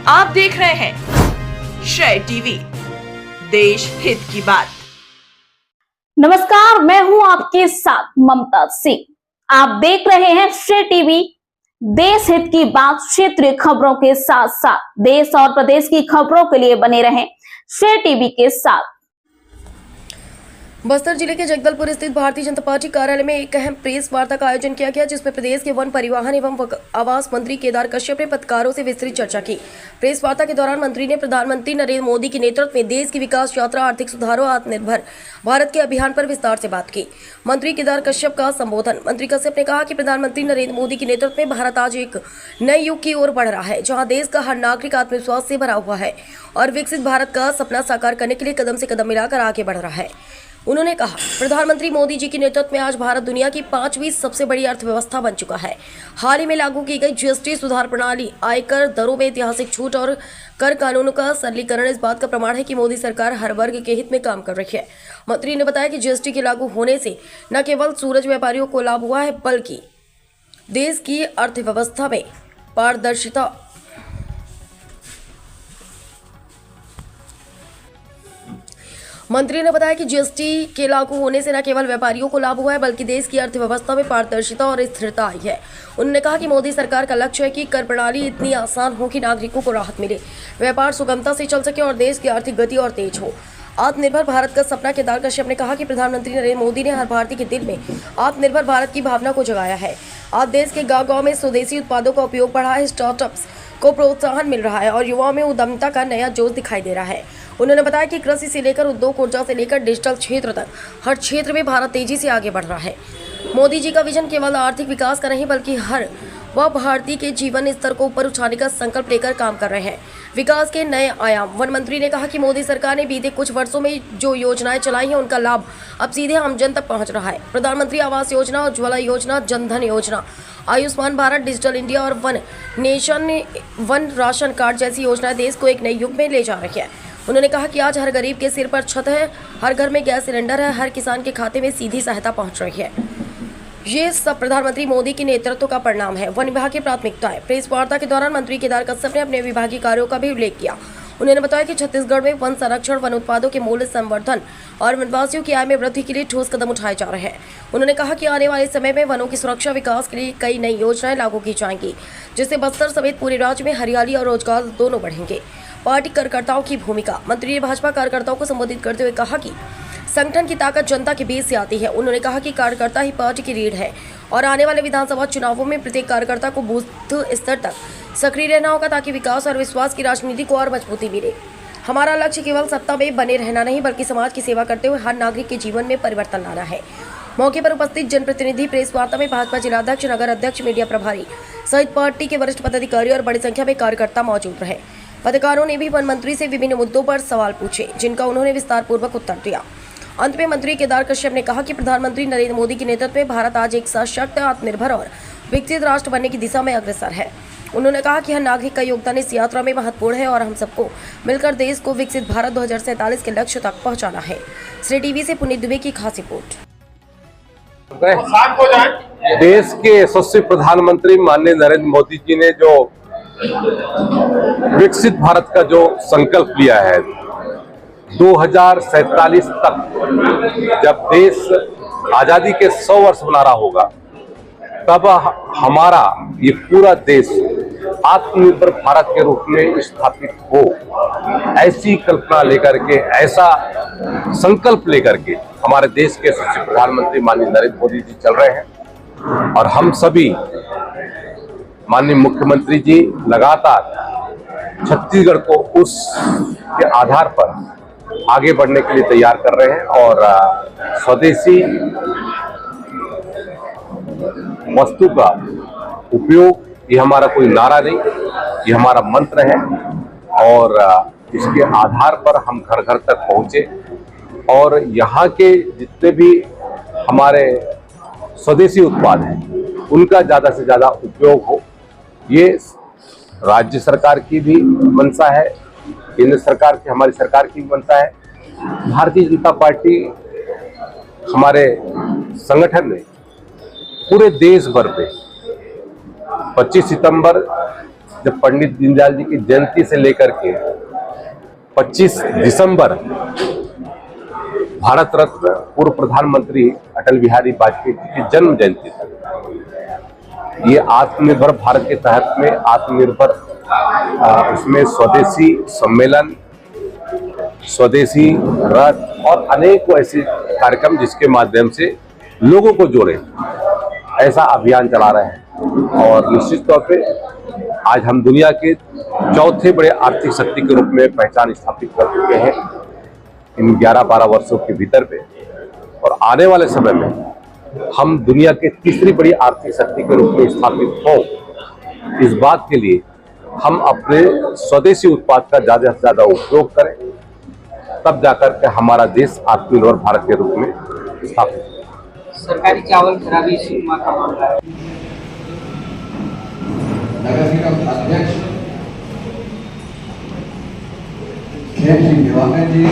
आप देख रहे हैं श्रेय टीवी, देश हित की बात। नमस्कार, मैं हूं आपके साथ ममता सिंह। आप देख रहे हैं श्रेय टीवी, देश हित की बात। क्षेत्रीय खबरों के साथ साथ देश और प्रदेश की खबरों के लिए बने रहें श्रेय टीवी के साथ। बस्तर जिले के जगदलपुर स्थित भारतीय जनता पार्टी कार्यालय में एक अहम प्रेस वार्ता का आयोजन किया गया, जिसमें प्रदेश के वन परिवहन एवं आवास मंत्री केदार कश्यप ने पत्रकारों से विस्तृत चर्चा की। प्रेस वार्ता के दौरान मंत्री ने प्रधानमंत्री नरेंद्र मोदी के नेतृत्व में देश की विकास यात्रा, आर्थिक सुधारों, आत्मनिर्भर भारत के अभियान पर विस्तार से बात की। मंत्री केदार कश्यप का संबोधन। मंत्री कश्यप ने कहा कि प्रधानमंत्री नरेंद्र मोदी के नेतृत्व में भारत आज एक नए युग की ओर बढ़ रहा है, जहाँ देश का हर नागरिक आत्मविश्वास से भरा हुआ है और विकसित भारत का सपना साकार करने के लिए कदम से कदम मिलाकर आगे बढ़ रहा है। उन्होंने कहा, प्रधानमंत्री मोदी जी के नेतृत्व में आज भारत दुनिया की 5वीं सबसे बड़ी अर्थव्यवस्था बन चुका है। हाल ही में लागू की गई जीएसटी सुधार प्रणाली, आयकर दरों में ऐतिहासिक छूट और कर कानूनों का सरलीकरण इस बात का प्रमाण है कि मोदी सरकार हर वर्ग के हित में काम कर रही है। मंत्री ने बताया कि जीएसटी के लागू होने से न केवल सूरज व्यापारियों को लाभ हुआ है, बल्कि देश की अर्थव्यवस्था में पारदर्शिता मंत्री ने बताया कि जीएसटी के लागू होने से न केवल व्यापारियों को लाभ हुआ है, बल्कि देश की अर्थव्यवस्था में पारदर्शिता और स्थिरता आई है। उन्होंने कहा कि मोदी सरकार का लक्ष्य है कि कर प्रणाली इतनी आसान हो कि नागरिकों को राहत मिले, व्यापार सुगमता से चल सके और देश की आर्थिक गति और तेज हो। आत्मनिर्भर भारत का सपना। केदार कश्यप ने कहा कि प्रधानमंत्री नरेंद्र मोदी ने हर भारतीय के दिल में आत्मनिर्भर भारत की भावना को जगाया है। आज देश के गाँव-गाँव में स्वदेशी उत्पादों का उपयोग बढ़ा है, स्टार्टअप्स को प्रोत्साहन मिल रहा है और युवाओं में उद्यमिता का नया जोश दिखाई दे रहा है। उन्होंने बताया कि कृषि से लेकर उद्योग, ऊर्जा से लेकर डिजिटल क्षेत्र तक हर क्षेत्र में भारत तेजी से आगे बढ़ रहा है। मोदी जी का विजन केवल आर्थिक विकास का नहीं, बल्कि हर वह भारतीय के जीवन स्तर को ऊपर उठाने का संकल्प लेकर काम कर रहे हैं। विकास के नए आयाम। वन मंत्री ने कहा कि मोदी सरकार ने बीते कुछ वर्षों में जो योजनाएं चलाई हैं, उनका लाभ अब सीधे आम जन तक पहुंच रहा है। प्रधानमंत्री आवास योजना, उज्ज्वला योजना, जनधन योजना, आयुष्मान भारत, डिजिटल इंडिया और one nation one ration card जैसी योजनाएं देश को एक नए युग में ले जा रही है। उन्होंने कहा कि आज हर गरीब के सिर पर छत है, हर घर में गैस सिलेंडर है, हर किसान के खाते में सीधी सहायता पहुंच रही है। ये सब प्रधानमंत्री मोदी के नेतृत्व का परिणाम है। वन विभाग की प्राथमिकता है। प्रेस वार्ता के दौरान मंत्री केदार कश्यप ने अपने विभागीय कार्यों का भी उल्लेख किया। उन्होंने बताया कि छत्तीसगढ़ में वन संरक्षण, वन उत्पादों के मूल्य संवर्धन और वनवासियों की आय में वृद्धि के लिए ठोस कदम उठाए जा रहे हैं। उन्होंने कहा कि आने वाले समय में वनों की सुरक्षा, विकास के लिए कई नई योजनाएं लागू की जाएंगी, जिससे बस्तर समेत पूरे राज्य में हरियाली और रोजगार दोनों बढ़ेंगे। पार्टी कार्यकर्ताओं की भूमिका। मंत्री ने भाजपा कार्यकर्ताओं को संबोधित करते हुए कहा कि संगठन की ताकत जनता के बीच से आती है। उन्होंने कहा कि कार्यकर्ता ही पार्टी की रीढ़ है और आने वाले विधानसभा चुनावों में प्रत्येक कार्यकर्ता को बूथ स्तर तक सक्रिय रहना होगा, ताकि विकास और विश्वास की राजनीति को और मजबूती मिले। हमारा लक्ष्य केवल सत्ता में बने रहना नहीं, बल्कि समाज की सेवा करते हुए हर नागरिक के जीवन में परिवर्तन लाना है। मौके पर उपस्थित जनप्रतिनिधि, प्रेस वार्ता में भाजपा जिलाध्यक्ष, नगर अध्यक्ष, मीडिया प्रभारी सहित पार्टी के वरिष्ठ पदाधिकारी और बड़ी संख्या में कार्यकर्ता मौजूद रहे। पत्रकारों ने भी वन मंत्री से विभिन्न मुद्दों पर सवाल पूछे, जिनका उन्होंने विस्तार पूर्वक उत्तर दिया। अंत में मंत्री केदार कश्यप ने कहा कि प्रधानमंत्री नरेंद्र मोदी के नेतृत्व में भारत आज एक सशक्त, आत्मनिर्भर और विकसित राष्ट्र बनने की दिशा में अग्रसर है। उन्होंने कहा कि हर नागरिक का योगदान इस यात्रा में महत्वपूर्ण है और हम सबको मिलकर देश को विकसित भारत 2047 के लक्ष्य तक पहुंचाना है। श्रेय टीवी से पुनीत दुबे की खास रिपोर्ट। देश के यशस्वी प्रधानमंत्री माननीय नरेंद्र मोदी जी ने जो विकसित भारत का जो संकल्प लिया है, 2047 तक जब देश आजादी के 100 वर्ष मना रहा होगा, तब हमारा ये पूरा देश आत्मनिर्भर भारत के रूप में स्थापित हो, ऐसी कल्पना लेकर के, ऐसा संकल्प लेकर के हमारे देश के यशस्वी प्रधानमंत्री माननीय नरेंद्र मोदी जी चल रहे हैं। और हम सभी माननीय मुख्यमंत्री जी लगातार छत्तीसगढ़ को उस के आधार पर आगे बढ़ने के लिए तैयार कर रहे हैं और स्वदेशी वस्तु का उपयोग, ये हमारा कोई नारा नहीं, ये हमारा मंत्र है। और इसके आधार पर हम घर घर तक पहुंचे और यहाँ के जितने भी हमारे स्वदेशी उत्पाद हैं, उनका ज़्यादा से ज़्यादा उपयोग हो। ये राज्य सरकार की भी मंशा है, केंद्र सरकार की, हमारी सरकार की मंशा है। भारतीय जनता पार्टी हमारे संगठन ने पूरे देश भर में 25 सितंबर जब पंडित दीनदयाल जी की जयंती से लेकर के 25 दिसंबर भारत रत्न पूर्व प्रधानमंत्री अटल बिहारी वाजपेयी जी की जन्म जयंती तक ये आत्मनिर्भर भारत के तहत में आत्मनिर्भर उसमें स्वदेशी सम्मेलन, स्वदेशी रथ और अनेक ऐसे कार्यक्रम जिसके माध्यम से लोगों को जोड़े, ऐसा अभियान चला रहे हैं। और निश्चित तौर पे आज हम दुनिया के चौथे बड़े आर्थिक शक्ति के रूप में पहचान स्थापित कर चुके हैं इन 11-12 वर्षों के भीतर पे, और आने वाले समय में हम दुनिया के तीसरी बड़ी आर्थिक शक्ति के रूप में स्थापित हों, इस बात के लिए हम अपने स्वदेशी उत्पाद का ज्यादा से ज्यादा उपयोग करें, तब जाकर के हमारा देश आत्मनिर्भर भारत के रूप में स्थापित हो। सरकारी चावल खराबी सीमा का मामला है। नगर निगम अध्यक्ष सिंह दिवाकर जी,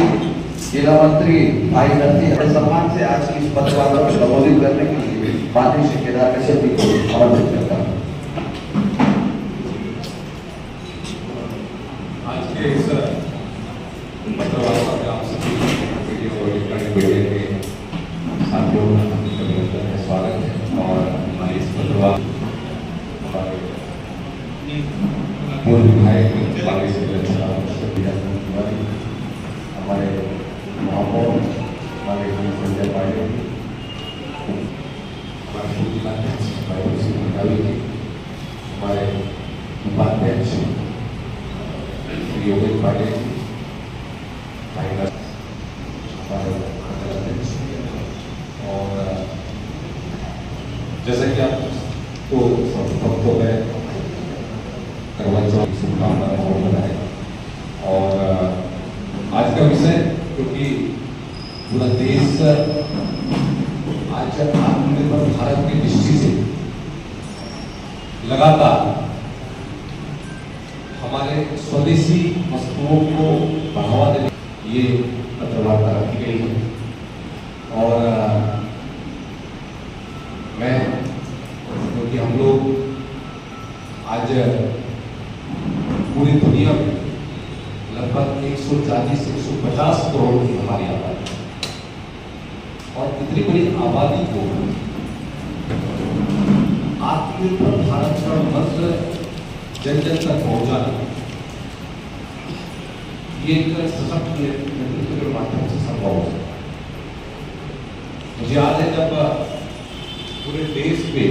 जिला मंत्री भाई नरसिंह के सम्मान से आज की इस पदभार को संबोधित करने के लिए माननीय श्री केदार कश्यप जी को आमंत्रित करता हूँ। आज के इस पत्रवार्ता में आप सभी वीडियो और इलेक्ट्रॉनिक मीडिया के साथियों का स्वागत है। और हमारे इस पत्रवार्ता पूर्व विधायक हमारे महापौर हमारे संजय पांडे, हमारे जिलाध्यक्ष हमारे उपाध्यक्ष योगेश पांडे, हमारे और जैसा कि आपको सबको है करवा चौथ शुभकामनाएं और बनाए। और आज का विषय, क्योंकि पूरा देश आज आत्मनिर्भर भारत की दृष्टि से लगातार हमारे स्वदेशी वस्तुओं को बढ़ावा देने ये पत्रवार्ता रखी गई है। और मैं, क्योंकि हम लोग आज पूरी दुनिया में लगभग 140 से 150 करोड़ की हमारी आबादी है, और इतनी बड़ी आबादी को आत्मनिर्भर भारत का मंत्र जन जन तक पहुंचाना, ये एक सशक्त नेतृत्व के माध्यम से संभव हो सकता है। मुझे याद है जब पूरे देश पे